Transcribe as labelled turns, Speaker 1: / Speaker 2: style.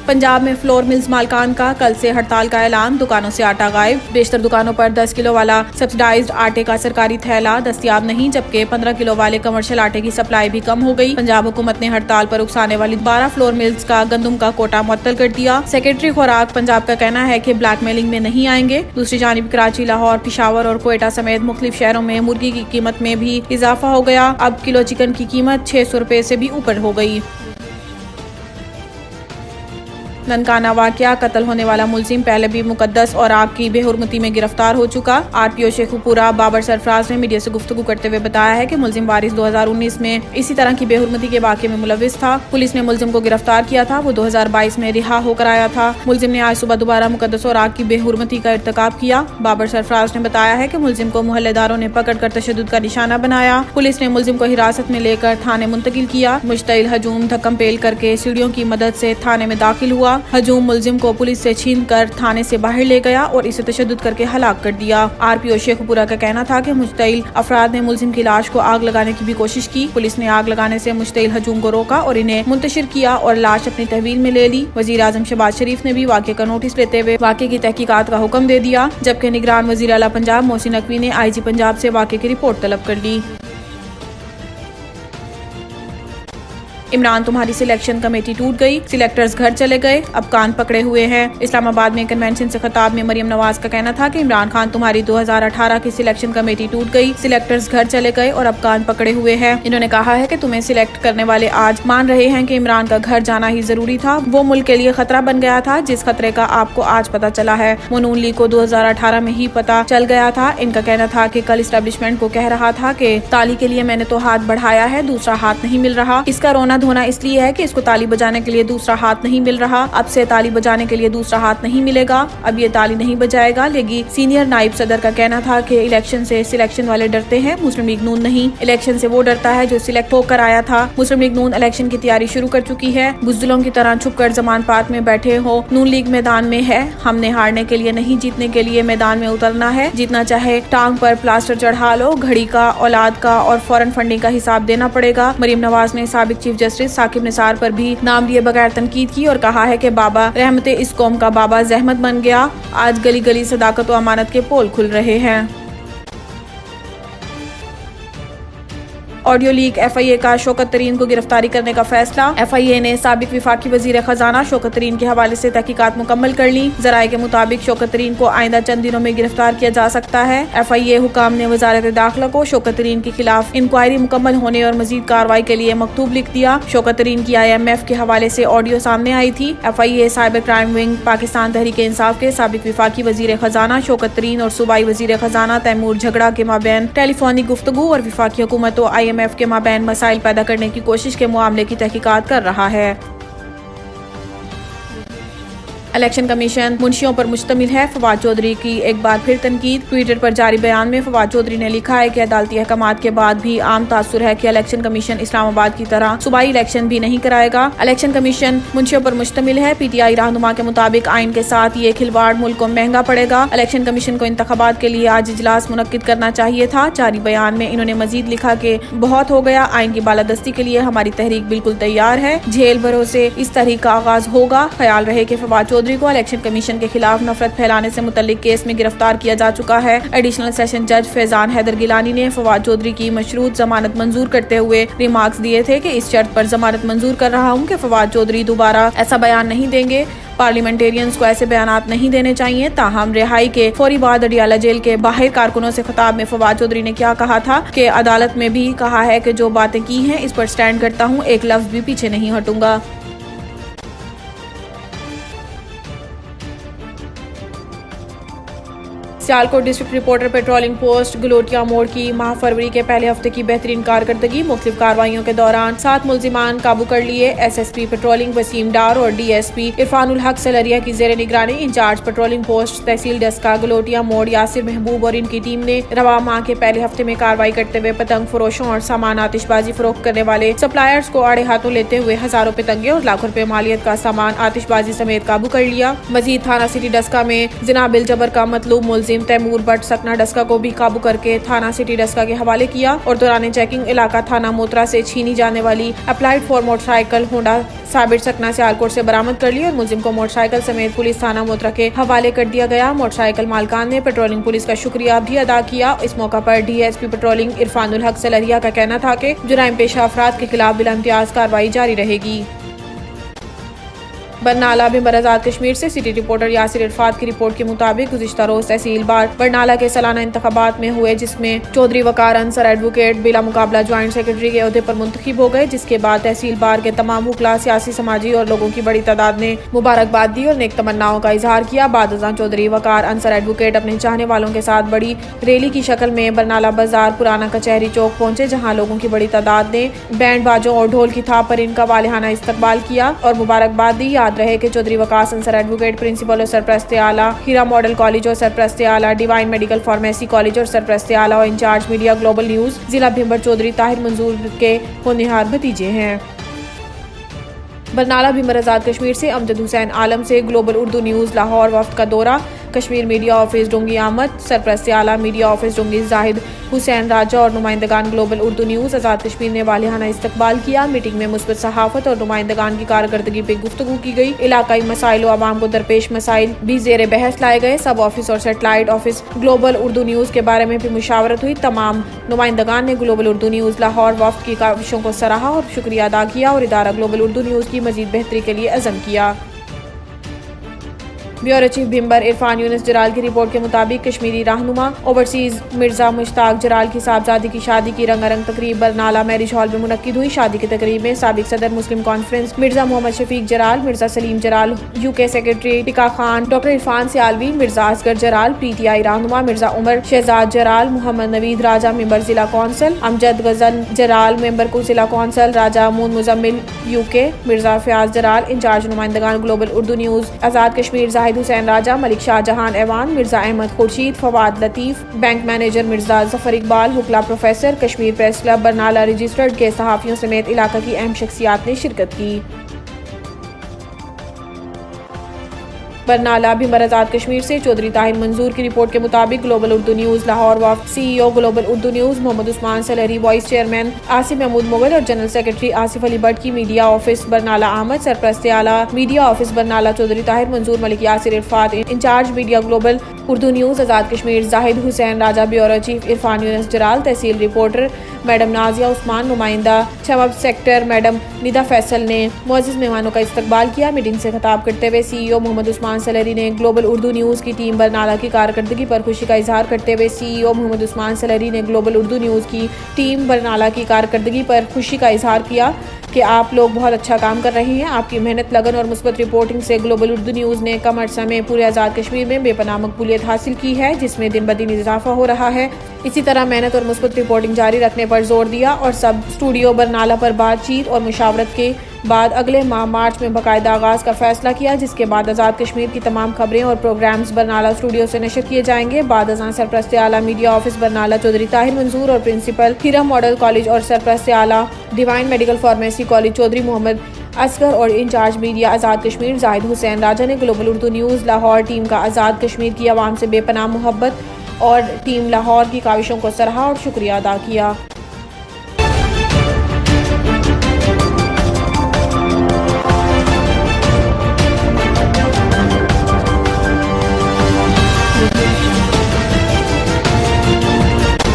Speaker 1: पंजाब में flour mills मालिकान का कल से हड़ताल का ऐलान, दुकानों से आटा गायब। बेशतर दुकानों पर 10 किलो वाला सब्सिडाइज्ड आटे का सरकारी थैला दस्तयाब नहीं, जबकि 15 किलो वाले कमर्शियल आटे की सप्लाई भी कम हो गई। पंजाब हुकूमत ने हड़ताल पर उकसाने वाली 12 फ्लोर मिल्स का गंदम का कोटा मुअत्तल कर दिया। सेक्रेटरी खुराक पंजाब का कहना है कि ब्लैकमेलिंग में नहीं आएंगे। दूसरी जानिब कराची, लाहौर, पिशावर और क्वेटा समेत मुख्तलिफ शहरों में मुर्गी की कीमत में भी इजाफा हो गया। अब किलो चिकन की कीमत 600 रुपए से भी ऊपर हो गई। ननकाना वाकया, कत्ल होने वाला मुलजिम पहले भी मुकद्दस और आग की बेहुरमती में गिरफ्तार हो चुका। आरपीओ शेखुपुरा बाबर सरफराज ने मीडिया से गुफ्तगू करते हुए बताया है कि मुलजिम वारिस 2019 में इसी तरह की बेहुरमती के वाकये में मुलविस था। पुलिस ने मुलजिम को गिरफ्तार किया था। वो 2022 में रिहा होकर आया था। मुलजिम ने आज सुबह दोबारा मुकद्दस और आग की बेहुरमती का इर्तिकाब किया। बाबर सरफराज ने बताया है कि मुलजिम को मोहल्लेदारों ने पकड़कर तशद्दुद का निशाना बनाया। पुलिस ने मुलजिम को हिरासत में लेकर थाने मुंतकिल किया। मुश्तइल हजूम धक्कम पेल करके सीढ़ियों की मदद से थाने में दाखिल हुआ। हजूम मुलजिम को पुलिस से छीनकर थाने से बाहर ले गया और इसे तशद्दुद करके हलाक कर दिया। आरपीओ शेखुपुरा का कहना था कि मुश्तइल अफराद ने मुलजिम की लाश को आग लगाने की भी कोशिश की। पुलिस ने आग लगाने से मुश्तइल हजूम को रोका और इन्हें मुंतशिर किया और लाश अपनी तहवील में ले ली। वजीर आजम शहबाज शरीफ ने भी वाक़े का नोटिस लेते हुए वाक़े की तहकीकात का हुक्म दे दिया, जबकि निगरान वजीर आला पंजाब मोहसिन नकवी ने IG पंजाब से वाक़े की रिपोर्ट तलब कर ली। इमरान तुम्हारी सिलेक्शन कमेटी टूट गई, सिलेक्टर्स घर चले गए, अब कान पकड़े हुए हैं। इस्लामाबाद में कन्वेंशन से खिताब में मरियम नवाज का कहना था कि इमरान खान तुम्हारी 2018 की सिलेक्शन कमेटी टूट गई, सिलेक्टर्स घर चले गए और अब कान पकड़े हुए हैं। इन्होंने कहा है कि तुम्हें सिलेक्ट करने वाले आज मान रहे हैं कि इमरान का घर जाना ही जरूरी था। वो मुल्क के लिए खतरा बन गया था, जिस खतरे का आपको आज पता चला है। वो नून लीग को 2018 में ही पता चल गया था। इनका कहना था कि कल इस्टेब्लिशमेंट को कह रहा था कि ताली के लिए मैंने तो हाथ बढ़ाया है, दूसरा हाथ नहीं मिल रहा। इसका रोना धोना इसलिए है कि इसको ताली बजाने के लिए दूसरा हाथ नहीं मिल रहा। अब से ताली बजाने के लिए दूसरा हाथ नहीं मिलेगा, अब ये ताली नहीं बजाएगा। लेकिन सीनियर नाइब सदर का कहना था कि इलेक्शन से सिलेक्शन वाले डरते हैं, मुस्लिम लीग नून नहीं। इलेक्शन से वो डरता है जो सिलेक्ट होकर आया था। मुस्लिम लीग नून इलेक्शन की तैयारी शुरू कर चुकी है। बुज़दिलों की तरह छुपकर जमान पार्क में बैठे हो। नून लीग मैदान में है। हमने हारने के लिए नहीं, जीतने के लिए मैदान में उतरना है। जीतना चाहे टांग पर प्लास्टर चढ़ा लो, घड़ी का, औलाद का और फौरन फंडिंग का हिसाब देना पड़ेगा। मरियम नवाज ने साबिक चीफ जस्टिस साकिब निसार पर भी नाम लिए बगैर तनकीद की और कहा है कि बाबा रहमते इस कौम का बाबा जहमत बन गया। आज गली गली सदाकत और अमानत के पोल खुल रहे हैं। ऑडियो लीक, FIA का शौकत तरीन को गिरफ्तारी करने का फैसला। FIA ने साबिक विफाकी वजीर खजाना शौकत तरीन के हवाले से तहकीकात मुकम्मल कर ली। जराये के मुताबिक शौकत तरीन को आइंदा चंद दिनों में गिरफ्तार किया जा सकता है। FIA हुकाम ने वजारत दाखिला को शौकत तरीन के खिलाफ इंक्वायरी मुकम्मल होने और मजीद कार्रवाई के लिए मकतूब लिख दिया। शौकत तरीन की IMF के हवाले से ऑडियो सामने आई थी। FIA cyber crime wing Pakistan Tehreek Insaf के साबिक विफाकी वजीर खजाना शौकत तरीन और सूबाई वजीर खजाना तैमूर झगड़ा के माबैन टेलीफोनिक गुफ्तगू और विफाकी हुकूमत और IMF के माबैन मसाइल पैदा करने की कोशिश के मामले की तहकीकात कर रहा है। इलेक्शन कमीशन मुंशियों पर मुश्तमिल है, फवाद चौधरी की एक बार फिर तनकीद। ट्विटर पर जारी बयान में फवाद चौधरी ने लिखा है कि अदालती अहकामात के बाद भी आम तासुर है कि इलेक्शन कमीशन इस्लामाबाद की तरह सूबाई इलेक्शन भी नहीं कराएगा। इलेक्शन कमीशन मुंशियों पर मुश्तमिल है। PTI रहनुमा के मुताबिक आइन के साथ ये खिलवाड़ मुल्क को महंगा पड़ेगा। इलेक्शन कमीशन को इंतखाबात के लिए आज इजलास मुनक्किद करना चाहिए था। जारी बयान में इन्होंने मजीद लिखा कि बहुत हो गया, आइन की बालादस्ती के लिए हमारी तहरीक बिल्कुल तैयार है। झेल भरोसे इस तहरीक का आगाज होगा। ख्याल रहे कि फवाद चौधरी को इलेक्शन कमीशन के खिलाफ नफरत फैलाने से मुतल्लिक केस में गिरफ्तार किया जा चुका है। एडिशनल सेशन जज फैजान हैदर गिलानी ने फवाद चौधरी की मशरूत जमानत मंजूर करते हुए रिमार्क्स दिए थे कि इस शर्त पर जमानत मंजूर कर रहा हूं कि फवाद चौधरी दोबारा ऐसा बयान नहीं देंगे। पार्लियामेंटेरियंस को ऐसे बयानात नहीं देने चाहिए। ताहम रिहाई के फौरी बाद अडियाला जेल के बाहर कारकुनों से खिताब में फवाद चौधरी ने क्या कहा था कि अदालत में भी कहा है कि जो बातें की हैं इस पर स्टैंड करता हूँ, एक लफ्ज भी पीछे नहीं हटूंगा। Sialkot district reporter patrolling post Galotia मोड़ की माह फरवरी के पहले हफ्ते की बेहतरीन कारकर्दगी। मुख्तलिफ कार्रवाइयों के दौरान 7 मुल्जिमान काबू कर लिए। SSP पेट्रोलिंग वसीम डार और DSP इरफानुल हक सलरिया की जेर निगरानी इंचार्ज पेट्रोलिंग पोस्ट तहसील डस्का गलोटिया मोड़ यासिर महबूब और इनकी टीम ने रवा माह के पहले हफ्ते में कार्रवाई करते हुए पतंग फरोशों और सामान आतिशबाजी फरोख्त करने वाले सप्लायर्स को आड़े हाथों लेते हुए हजारों पतंगे और लाखों रुपए मालियत का सामान आतिशबाजी समेत काबू कर लिया। मजीद थाना सिटी डस्का में जिना बिल जबर का मतलूब मुलजिम मुलिम तैमूर बट सकना डस्का को भी काबू करके थाना सिटी डस्का के हवाले किया और दौरान चेकिंग इलाका थाना मोतरा से छीनी जाने वाली applied for motorcycle Honda Sabir सकना सियालकोट से बरामद कर ली और मुलजिम को मोटरसाइकिल समेत पुलिस थाना मोतरा के हवाले कर दिया गया। मोटरसाइकिल मालकान ने पेट्रोलिंग पुलिस का शुक्रिया भी अदा किया। इस मौका पर DSP पेट्रोलिंग इरफानुल हक सलरिया का कहना था कि जुराइम पेशा अफराद के खिलाफ बिला इम्तियाज कार्रवाई जारी रहेगी। बरनाला भिंबर आजाद कश्मीर से सिटी रिपोर्टर यासिर इरफात की रिपोर्ट के मुताबिक गुज़िश्ता रोज तहसील बार बरनाला के सालाना इंतखाबात में हुए, जिसमें चौधरी वकार अंसर एडवोकेट बिला मुकाबला ज्वाइंट सेक्रेटरी के ओहदे पर मुंतखब हो गए, जिसके बाद तहसील बार के तमाम वकला, सियासी, समाजी और लोगों की बड़ी तादाद ने मुबारकबाद दी और नेक तमन्नाओं का इजहार किया। बाद अज़ां चौधरी वकार अंसर एडवोकेट अपने चाहने वालों के साथ बड़ी रैली की शक्ल में बरनाला बाजार पुराना कचहरी चौक पहुंचे, जहाँ लोगों की बड़ी तादाद ने बैंड बाजों और ढोल की थाप पर इनका वालिहाना इस्तकबाल किया और मुबारकबाद दी। याद रहे कि चौधरी वकास अंसर एडवोकेट प्रिंसिपल और सरप्रस्ते आला हीरा मॉडल कॉलेज और सरप्रस्ते आला डिवाइन मेडिकल फार्मेसी कॉलेज और सरप्रस्ते आला और इंचार्ज मीडिया ग्लोबल न्यूज जिला भिंबर चौधरी ताहिर मंजूर के होनहार भतीजे हैं। बरनाला भिंबर आजाद कश्मीर से अमजद हुसैन आलम से ग्लोबल उर्दू न्यूज लाहौर वफ्द का दौरा। कश्मीर मीडिया ऑफिस डोंगी आमद, सरप्रस्ते आला मीडिया ऑफिस डोंगी जाहिद हुसैन राजा और नुमाइंदगान ग्लोबल उर्दू न्यूज आजाद कश्मीर ने वालिहाना इस्तकबाल किया। मीटिंग में मुस्बत सहाफत और नुमाइंदगान की कारकर्दगी पे गुफ्तगू की गई। इलाकाई मसाइल और आवाम को दरपेश मसाइल भी जेर बहस लाए गए। सब ऑफिस और satellite office global Urdu news के बारे में भी मुशावरत हुई। तमाम नुमाइंदगान ने ग्लोबल उर्दू न्यूज लाहौर वफ्द की काविशों को सराहा और शुक्रिया अदा किया और इदारा ग्लोबल उर्दू न्यूज की मजीद बेहतरी के लिए अज़म किया। ब्यूरो चीफ भिंबर इरफान यूनुस जराल की रिपोर्ट के मुताबिक कश्मीरी रहनुमा ओवरसीज मिर्जा मुश्ताक जराल की साहबजादी की शादी की रंगारंग तकरीब बरनाला मैरिज हॉल में मुनक्किद हुई। शादी की तकरीब में साबिक सदर Muslim conference Mirza Mohammad Shafiq Jaral, Mirza Saleem Jaral, UK secretary Tika Khan, doctor Irfan Sialvi, Mirza Asghar Jaral, PTI रहनुमा मिर्जा उमर शहजाद जराल, मोहम्मद नवीद राजा मेंबर जिला कौंसल, अमजद गजन जराल मेंबर को जिला council, Raja Moon Muzammil UK, Mirza Fayyaz Jaral incharge नुमाइंदगान global Urdu news Azad Kashmir, Zahid Hussain Raja, Malik Shahjahan Aiwan, Mirza Ahmad Khurshid, Fawad Latif, bank manager Mirza Zafar Iqbal, हुक्ला professor, Kashmir press club Barnala registered के सहाफियों समेत इलाका की अहम शख्सियात ने शिरकत की। बरनाला भिंबर आजाद कश्मीर से चौधरी ताहिर मंजूर की रिपोर्ट के मुताबिक ग्लोबल उर्दू न्यूज लाहौर वफ्द CEO global Urdu news Mohammad Usman Salhari, vice chairman Asif Mahmood Mughal और जनरल सेक्रेटरी आसिफ अली भट्ट की मीडिया ऑफिस बरनाला आमद, सरप्रस्ते आला media office Barnala Chaudhry Tahir Manzoor, Malik Yasir Irfat incharge media global Urdu news Azad Kashmir, Zahid Hussain Raja, bureau chief Irfan Younus Jaral, tehsil reporter madam Nazia Usman, नुमाइंदा छमब सेक्टर मैडम निदा फैसल ने मुअज़्ज़िज़ मेहमानों का इस्तकबाल किया। मीटिंग से खिताब करते हुए CEO मोहम्मद उस्मान सलहरी ने ग्लोबल उर्दू न्यूज की टीम बरनाला की कारकर्दगी पर खुशी का इजहार करते हुए CEO मोहम्मद उस्मान सलहरी ने ग्लोबल उर्दू न्यूज की टीम बरनाला की कारकर्दगी पर खुशी का इजहार किया कि आप लोग बहुत अच्छा काम कर रहे हैं। आपकी मेहनत, लगन और मुस्बत रिपोर्टिंग से ग्लोबल उर्दू न्यूज़ ने कम अर्सा में पूरे आज़ाद कश्मीर में बेपनाह मकबूलियत हासिल की है, जिसमें दिन ब दिन इजाफा हो रहा है। इसी तरह मेहनत और मुस्बत रिपोर्टिंग जारी रखने पर जोर दिया और सब स्टूडियो बरनाला पर बातचीत और मुशावरत के बाद अगले माह मार्च में बाकायदा आगाज का फैसला किया, जिसके बाद आज़ाद कश्मीर की तमाम खबरें और प्रोग्राम्स बरनाला स्टूडियो से नशर किए जाएंगे। बाद अज़ां सरप्रस्ते आला मीडिया ऑफिस बरनाला चौधरी ताहिर मंजूर और प्रिंसिपल हीरा मॉडल कॉलेज और सरप्रस्ते आला divine medical pharmacy college Chaudhry Mohammad Asghar और इंचार्ज मीडिया आज़ाद कश्मीर जाहिद हुसैन राजा ने global Urdu news Lahore team का आज़ाद कश्मीर की आवाम से बेपनाह मोहब्बत और टीम लाहौर की काविशों को सराहा और शुक्रिया अदा किया।